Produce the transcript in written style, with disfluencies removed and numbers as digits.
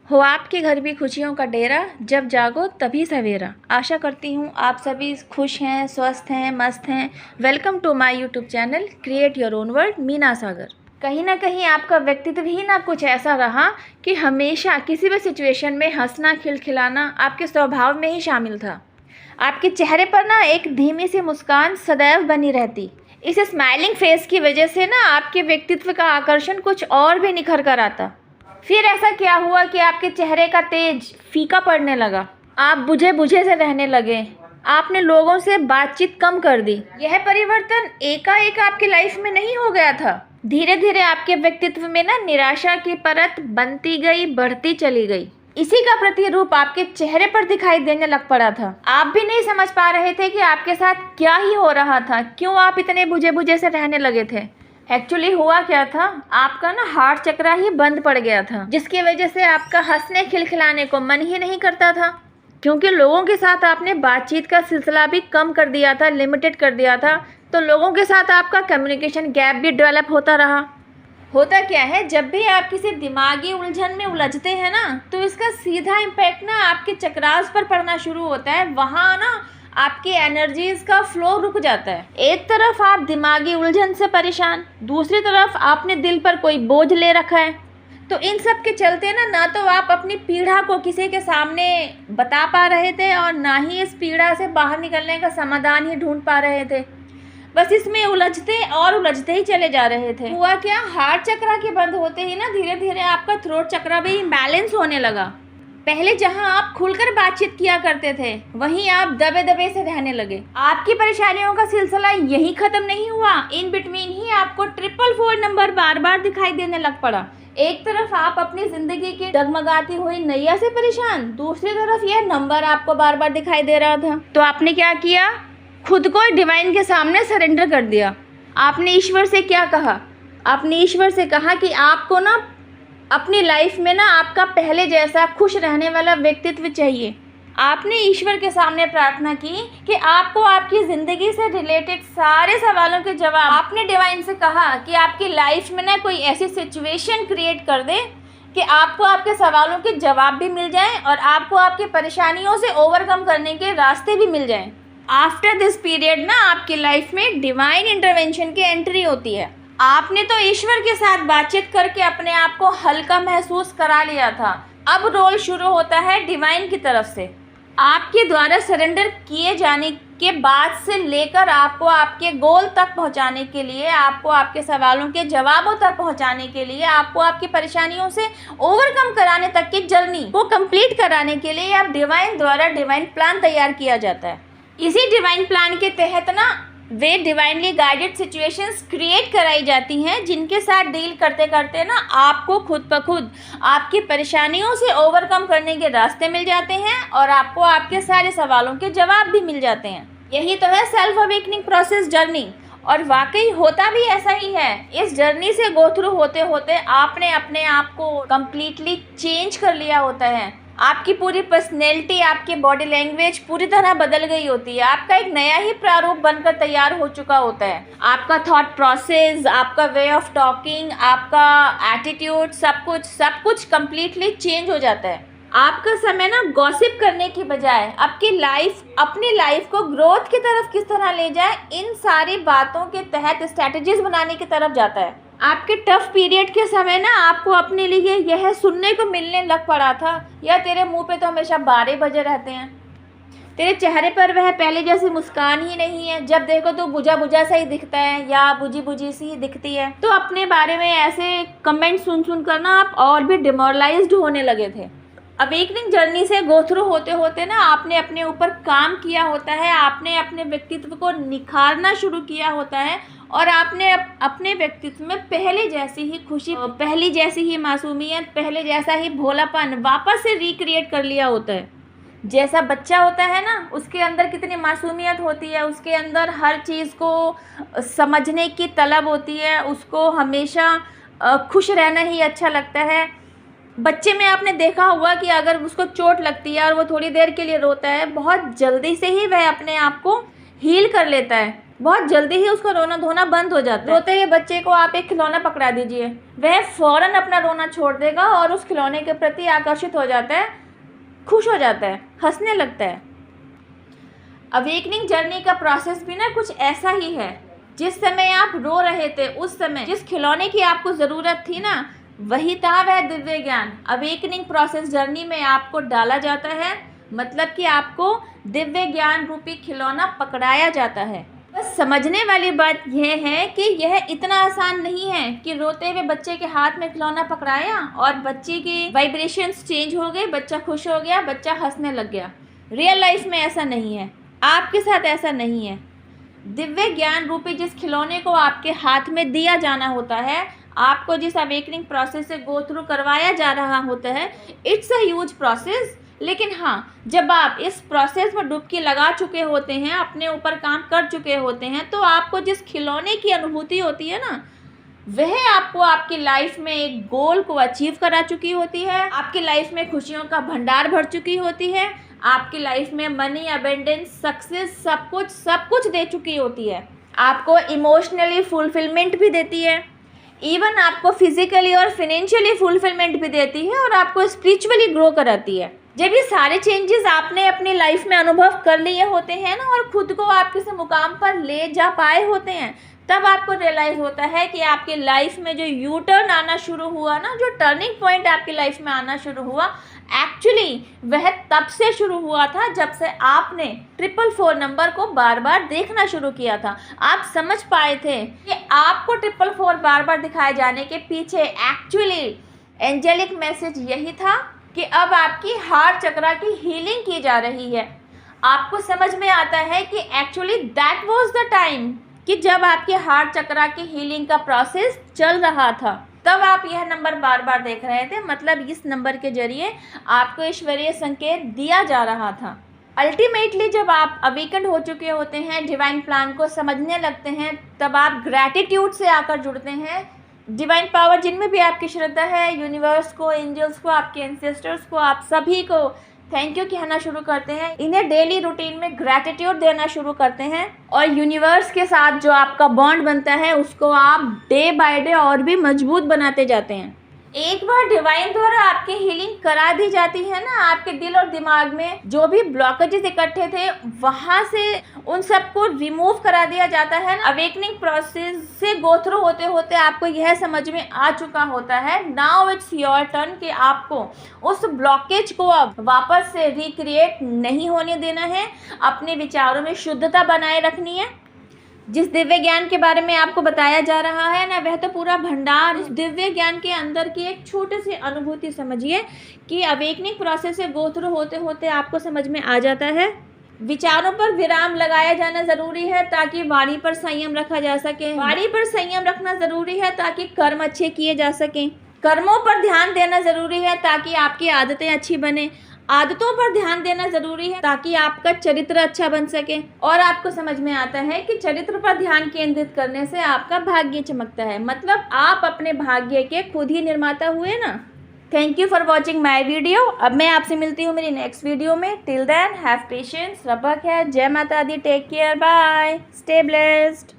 हो आपके घर भी खुशियों का डेरा, जब जागो तभी सवेरा। आशा करती हूँ आप सभी खुश हैं, स्वस्थ हैं, मस्त हैं। Welcome to my YouTube channel create your own world Meena Sagar. कहीं ना कहीं आपका व्यक्तित्व ही ना कुछ ऐसा रहा कि हमेशा किसी भी सिचुएशन में हंसना, खिलखिलाना आपके स्वभाव में ही शामिल था। आपके चेहरे पर ना एक धीमी सी मुस्कान सदैव बनी रहती। इस स्माइलिंग फेस की वजह से ना आपके व्यक्तित्व का आकर्षण कुछ और भी निखर कर आता। फिर ऐसा क्या हुआ कि आपके चेहरे का तेज फीका पड़ने लगा, आप बुझे बुझे से रहने लगे, आपने लोगों से बातचीत कम कर दी। यह परिवर्तन एकाएक आपकी लाइफ में नहीं हो गया था। धीरे धीरे आपके व्यक्तित्व में ना निराशा की परत बनती गई, बढ़ती चली गई। इसी का प्रतिरूप आपके चेहरे पर दिखाई देने लग पड़ा था। आप भी नहीं समझ पा रहे थे कि आपके साथ क्या ही हो रहा था, क्यों आप इतने बुझे बुझे से रहने लगे थे। एक्चुअली हुआ क्या था, आपका ना हार्ट चक्रा ही बंद पड़ गया था, जिसकी वजह से आपका हंसने खिलखिलाने को मन ही नहीं करता था। क्योंकि लोगों के साथ आपने बातचीत का सिलसिला भी कम कर दिया था, लिमिटेड कर दिया था, तो लोगों के साथ आपका कम्युनिकेशन गैप भी डेवलप होता रहा। होता क्या है, जब भी आप किसी दिमागी उलझन में उलझते हैं ना, तो इसका सीधा इम्पैक्ट ना आपके चक्रास पर पड़ना शुरू होता है। वहाँ ना आपकी एनर्जीज का फ्लो रुक जाता है। एक तरफ आप दिमागी उलझन से परेशान, दूसरी तरफ आपने दिल पर कोई बोझ ले रखा है। तो इन सब के चलते ना तो आप अपनी पीड़ा को किसी के सामने बता पा रहे थे और ना ही इस पीड़ा से बाहर निकलने का समाधान ही ढूंढ पा रहे थे। बस इसमें उलझते और उलझते ही चले जा रहे थे। हुआ क्या, हार्ट चक्रा के बंद होते ही ना धीरे धीरे आपका थ्रोट चक्रा भी इम्बैलेंस होने लगा। पहले जहां आप खुलकर बातचीत किया करते थे, वहीं आप दबे दबे से रहने लगे। आपकी परेशानियों का सिलसिला यही खत्म नहीं हुआ, इन बिटवीन ही आपको 444 नंबर बार बार दिखाई देने लग पड़ा। एक तरफ आप अपनी जिंदगी की डगमगाती हुई नैया से परेशान, दूसरी तरफ यह नंबर आपको बार बार दिखाई दे रहा था। तो आपने क्या किया, खुद को डिवाइन के सामने सरेंडर कर दिया। आपने ईश्वर से क्या कहा, आपने ईश्वर से कहा कि आपको ना अपनी लाइफ में ना आपका पहले जैसा खुश रहने वाला व्यक्तित्व चाहिए। आपने ईश्वर के सामने प्रार्थना की कि आपको आपकी ज़िंदगी से रिलेटेड सारे सवालों के जवाब, आपने डिवाइन से कहा कि आपकी लाइफ में ना कोई ऐसी सिचुएशन क्रिएट कर दे कि आपको आपके सवालों के जवाब भी मिल जाएं और आपको आपकी परेशानियों से ओवरकम करने के रास्ते भी मिल जाएं। आफ्टर दिस पीरियड ना आपकी लाइफ में डिवाइन इंटरवेंशन की एंट्री होती है। आपने तो ईश्वर के साथ बातचीत करके अपने आप को हल्का महसूस करा लिया था। अब रोल शुरू होता है डिवाइन की तरफ से। आपके द्वारा सरेंडर किए जाने के बाद से लेकर आपको आपके गोल तक पहुंचाने के लिए, आपको आपके सवालों के जवाबों तक पहुंचाने के लिए, आपको आपकी परेशानियों से ओवरकम कराने तक की जर्नी को कंप्लीट कराने के लिए आप डिवाइन द्वारा डिवाइन प्लान तैयार किया जाता है। इसी डिवाइन प्लान के तहत ना वे डिवाइनली गाइडेड सिचुएशंस क्रिएट कराई जाती हैं, जिनके साथ डील करते करते ना आपको खुद ब खुद आपकी परेशानियों से ओवरकम करने के रास्ते मिल जाते हैं और आपको आपके सारे सवालों के जवाब भी मिल जाते हैं। यही तो है सेल्फ अवेकनिंग प्रोसेस जर्नी, और वाकई होता भी ऐसा ही है। इस जर्नी से गो थ्रू होते होते आपने अपने आप को कम्प्लीटली चेंज कर लिया होता है। आपकी पूरी पर्सनैलिटी, आपकी बॉडी लैंग्वेज पूरी तरह बदल गई होती है। आपका एक नया ही प्रारूप बनकर तैयार हो चुका होता है। आपका थॉट प्रोसेस, आपका वे ऑफ टॉकिंग, आपका एटीट्यूड, सब कुछ कम्प्लीटली चेंज हो जाता है। आपका समय ना गॉसिप करने की बजाय अपनी लाइफ को ग्रोथ की तरफ किस तरह ले जाए, इन सारी बातों के तहत स्ट्रैटेजीज बनाने की तरफ जाता है। आपके टफ पीरियड के समय ना आपको अपने लिए यह सुनने को मिलने लग पड़ा था, या तेरे मुंह पे तो हमेशा 12 बजे रहते हैं, तेरे चेहरे पर वह पहले जैसी मुस्कान ही नहीं है, जब देखो तो बुझा बुझा सा ही दिखता है या बुझी बुझी सी ही दिखती है। तो अपने बारे में ऐसे कमेंट सुन कर ना आप और भी डिमोरलाइज्ड होने लगे थे। अवेकनिंग जर्नी से गो थ्रू होते होते ना आपने अपने ऊपर काम किया होता है, आपने अपने व्यक्तित्व को निखारना शुरू किया होता है और आपने अपने व्यक्तित्व में पहले जैसी ही खुशी, पहले जैसी ही मासूमियत, पहले जैसा ही भोलापन वापस से रिक्रिएट कर लिया होता है। जैसा बच्चा होता है ना, उसके अंदर कितनी मासूमियत होती है, उसके अंदर हर चीज़ को समझने की तलब होती है, उसको हमेशा खुश रहना ही अच्छा लगता है। बच्चे में आपने देखा होगा कि अगर उसको चोट लगती है और वो थोड़ी देर के लिए रोता है, बहुत जल्दी से ही वह अपने आप को हील कर लेता है। बहुत जल्दी ही उसका रोना धोना बंद हो जाता है। रोते हुए बच्चे को आप एक खिलौना पकड़ा दीजिए, वह फ़ौरन अपना रोना छोड़ देगा और उस खिलौने के प्रति आकर्षित हो जाता है, खुश हो जाता है, हंसने लगता है। अवेकनिंग जर्नी का प्रोसेस भी ना कुछ ऐसा ही है। जिस समय आप रो रहे थे, उस समय जिस खिलौने की आपको ज़रूरत थी ना, वही था वह दिव्य ज्ञान। अवेकनिंग प्रोसेस जर्नी में आपको डाला जाता है, मतलब कि आपको दिव्य ज्ञान रूपी खिलौना पकड़ाया जाता है। बस समझने वाली बात यह है कि यह इतना आसान नहीं है कि रोते हुए बच्चे के हाथ में खिलौना पकड़ाया और बच्चे की वाइब्रेशंस चेंज हो गए, बच्चा खुश हो गया, बच्चा हंसने लग गया। रियल लाइफ में ऐसा नहीं है, आपके साथ ऐसा नहीं है। दिव्य ज्ञान रूपी जिस खिलौने को आपके हाथ में दिया जाना होता है, आपको जिस अवेकनिंग प्रोसेस से गो थ्रू करवाया जा रहा होता है, इट्स अ ह्यूज प्रोसेस। लेकिन हाँ, जब आप इस प्रोसेस में डुबकी लगा चुके होते हैं, अपने ऊपर काम कर चुके होते हैं, तो आपको जिस खिलौने की अनुभूति होती है ना, वह आपको आपकी लाइफ में एक गोल को अचीव करा चुकी होती है, आपकी लाइफ में खुशियों का भंडार भर चुकी होती है, आपकी लाइफ में मनी, अबेंडेंस, सक्सेस, सब कुछ दे चुकी होती है। आपको इमोशनली फुलफिलमेंट भी देती है, इवन आपको फिजिकली और फिनेंशियली फुलफिलमेंट भी देती है और आपको स्पिरिचुअली ग्रो कराती है। जब ये सारे चेंजेस आपने अपनी लाइफ में अनुभव कर लिए होते हैं ना, और खुद को आप किसी मुकाम पर ले जा पाए होते हैं, तब आपको रियलाइज़ होता है कि आपकी लाइफ में जो यू टर्न आना शुरू हुआ ना, जो टर्निंग पॉइंट आपकी लाइफ में आना शुरू हुआ, एक्चुअली वह तब से शुरू हुआ था जब से आपने 444 नंबर को बार बार देखना शुरू किया था। आप समझ पाए थे कि आपको 444 बार बार दिखाए जाने के पीछे एक्चुअली एंजेलिक मैसेज यही था कि अब आपकी हार्ट चक्रा की हीलिंग की जा रही है। आपको समझ में आता है कि actually that was the time कि जब आपके हार्ट चक्रा की हीलिंग का प्रोसेस चल रहा था, तब आप यह नंबर बार बार देख रहे थे। मतलब इस नंबर के जरिए आपको ईश्वरीय संकेत दिया जा रहा था। अल्टीमेटली जब आप अवेकन हो चुके होते हैं, डिवाइन प्लान को समझने लगते हैं, तब आप ग्रैटिट्यूड से आकर जुड़ते हैं। डिवाइन पावर जिनमें भी आपकी श्रद्धा है, यूनिवर्स को, एंजल्स को, आपके एंसेस्टर्स को, आप सभी को थैंक यू कहना शुरू करते हैं। इन्हें डेली रूटीन में ग्रैटिट्यूड देना शुरू करते हैं और यूनिवर्स के साथ जो आपका बॉन्ड बनता है, उसको आप डे बाय डे और भी मजबूत बनाते जाते हैं। एक बार डिवाइन द्वारा आपकी हीलिंग करा दी जाती है ना, आपके दिल और दिमाग में जो भी ब्लॉकेजेस इकट्ठे थे, वहाँ से उन सबको रिमूव करा दिया जाता है। अवेकनिंग प्रोसेस से गो थ्रू होते होते आपको यह समझ में आ चुका होता है, नाउ इट्स योर टर्न, कि आपको उस ब्लॉकेज को अब वापस से रिक्रिएट नहीं होने देना है। अपने विचारों में शुद्धता बनाए रखनी है। जिस दिव्य ज्ञान के बारे में आपको बताया जा रहा है ना, वह तो पूरा भंडार। इस दिव्य ज्ञान के अंदर की एक छोटी सी अनुभूति समझिए कि अवेकनिंग प्रोसेस से गो थ्रू होते होते आपको समझ में आ जाता है। विचारों पर विराम लगाया जाना ज़रूरी है ताकि वाणी पर संयम रखा जा सके। वाणी पर संयम रखना ज़रूरी है ताकि कर्म अच्छे किए जा सकें। कर्मों पर ध्यान देना ज़रूरी है ताकि आपकी आदतें अच्छी बने। आदतों पर ध्यान देना ज़रूरी है ताकि आपका चरित्र अच्छा बन सके। और आपको समझ में आता है कि चरित्र पर ध्यान केंद्रित करने से आपका भाग्य चमकता है। मतलब आप अपने भाग्य के खुद ही निर्माता हुए ना। Thank you for watching my video. अब मैं आपसे मिलती हूँ मेरी नेक्स्ट वीडियो में। टिल देन हैव पेशेंस, रब खैर, जय माता दी, take care, bye, stay blessed.